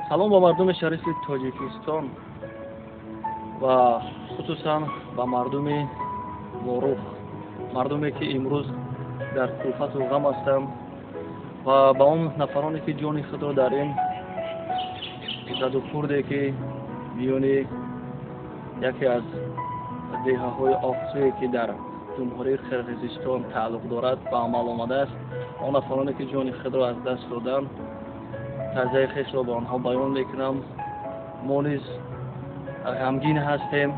салом ба мардуми шарифи тоҷикистон ва хусусан ба мардуми ворух, мардуме ки имрӯз дар кулфату ғам ҳастанд ва ба он нафароне ки ҷони худро дар ин заду хурде ки миёни яке аз деҳаҳои оқсуе ки дар ҷумҳурии қирғизистон тааллуқ дорад ба амал омадааст, он нафароне ки ҷони худро аз даст доданд, таъзияи хешро ба онҳо баён мекунам. мо низ ғамгин ҳастем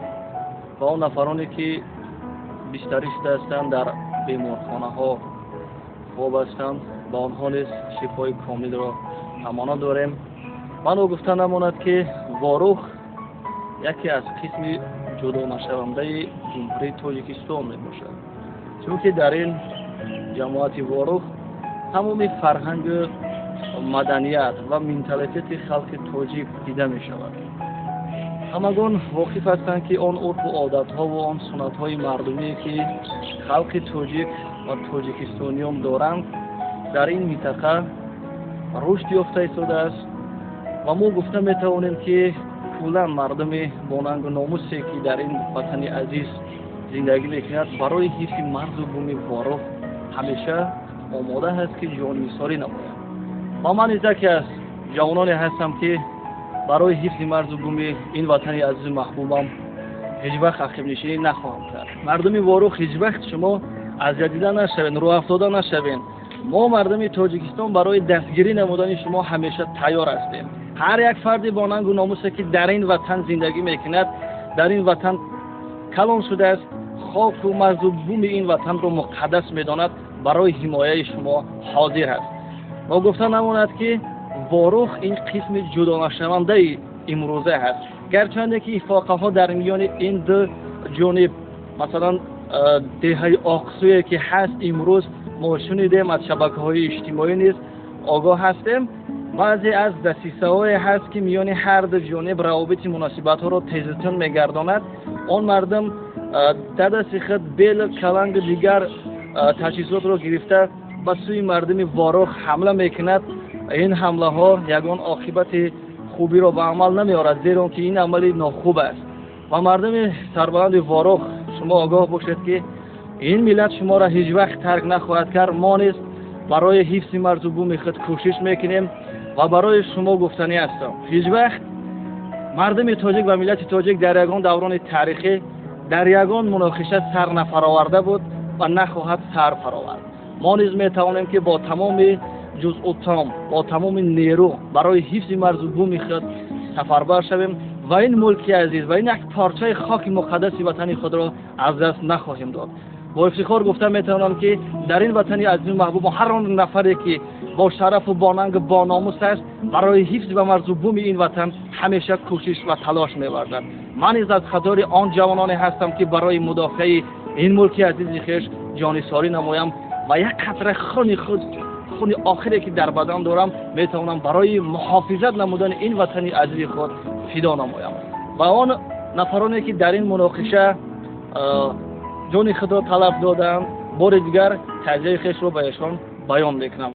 ва он нафароне ки бистарӣ шуда ҳастанд дар беморхонаҳо хоб ҳастанд, ба онҳо низ шифои комилро тамона дорем. ман гуфта намонад ки ворух яке аз қисми ҷудонашавандаи ҷумҳурии тоҷикистон мебошад, чунки дар ин ҷамоати ворух тамоми фарҳангу маданият ва менталитети халқи тоҷик дида мешавад. ҳамагон воқиф ҳастанд ки он урфу одатҳо ва он суннатҳои мардумие ки халқи тоҷик ва тоҷикистониён доранд дар ин минтақа рушд ёфта истодааст ва мо гуфта метавонем ки куллан мардуми бонангу номусе ки дар ин ватани азиз зиндагӣ мекунад барои ҳифзи марзу буми ворух ҳамеша омода ҳаст ки ҷонисорӣ намояд. ва ман низ яке аз ҷавононе ҳастам ки барои ҳифзи марзу буми ин ватани азизу маҳбубам ҳеҷ вақт ақибнишинӣ нахоҳам кард. мардуми ворух, ҳеҷ вақт шумо азиятдида нашавед, рӯафтода нашавед. мо мардуми тоҷикистон барои дастгирӣ намудани шумо ҳамеша тайёр ҳастем. ҳар як фарди бонангу номусе ки дар ин ватан зиндагӣ мекунад, дар ин ватан калон шудааст, хоку марзу буми ин ватанро муқаддас медонад, барои ҳимояи шумо ҳозир ҳаст. мо гуфта намонад ки ворух ин қисми ҷудонашавандаи имрӯза ҳаст. гарчанде ки ифоқаҳо дар миёни ин ду ҷониб, масалан деҳаи оқсуе ки ҳаст имрӯз мо шунидем, аз шабакаҳои иҷтимоӣ низ огоҳ ҳастем, баъзе аз дасисаҳое ҳаст ки миёни ҳар ду ҷониб равобити муносибатҳоро тезутун мегардонад. он мардум дар дасти худ бел, калангу дигар таҷҳизотро гирифта ба сӯи мардуми ворух ҳамла мекунад. ин ҳамлаҳо ягон оқибати хубиро ба амал намеорад, зеро ки ин амали нохуб аст. ва мардуми сарбаланди ворух, шумо огоҳ бошед ки ин миллат шуморо ҳеҷ вақт тарк нахоҳад кард. мо низ барои ҳифзи марзу буми худ кӯшиш мекунем ва барои шумо гуфтанӣ ҳастам. ҳеҷ вақт мардуми тоҷик ва миллати тоҷик дар ягон даврони таърихӣ дар ягон муноқиша сар нафароварда буд ва нахоҳад сар фаровард. мо низ метавонем ки бо тамоми ҷузъутом, бо тамоми нерӯ барои ҳифзи марзу буми худ сафарбар шавем ва ин мулки азиз ва ин як парчаи хоки муқаддаси ватани худро аз даст нахоҳем дод. бо ифтихор гуфта метавонам ки дар ин ватани азизу маҳбуб ҳар он нафаре ки бо шарафу бонангу бономус аст барои ҳифзи ва марзу буми ин ватан ҳамеша кӯшиш ва талош мевардад. ман низ аз қатори он ҷавононе ҳастам ки барои мудофиаи ин мулки азизи хеш ҷонисорӣ намоям ва як қатра хуни охире ки дар бадан дорам метавонам барои муҳофизат намудани ин ватани азизи худ фидо намоям. ва он нафароне ки дар ин муноқиша ҷони худро талаб доданд, бори дигар таъзияи хешро ба эшон баён мекунам.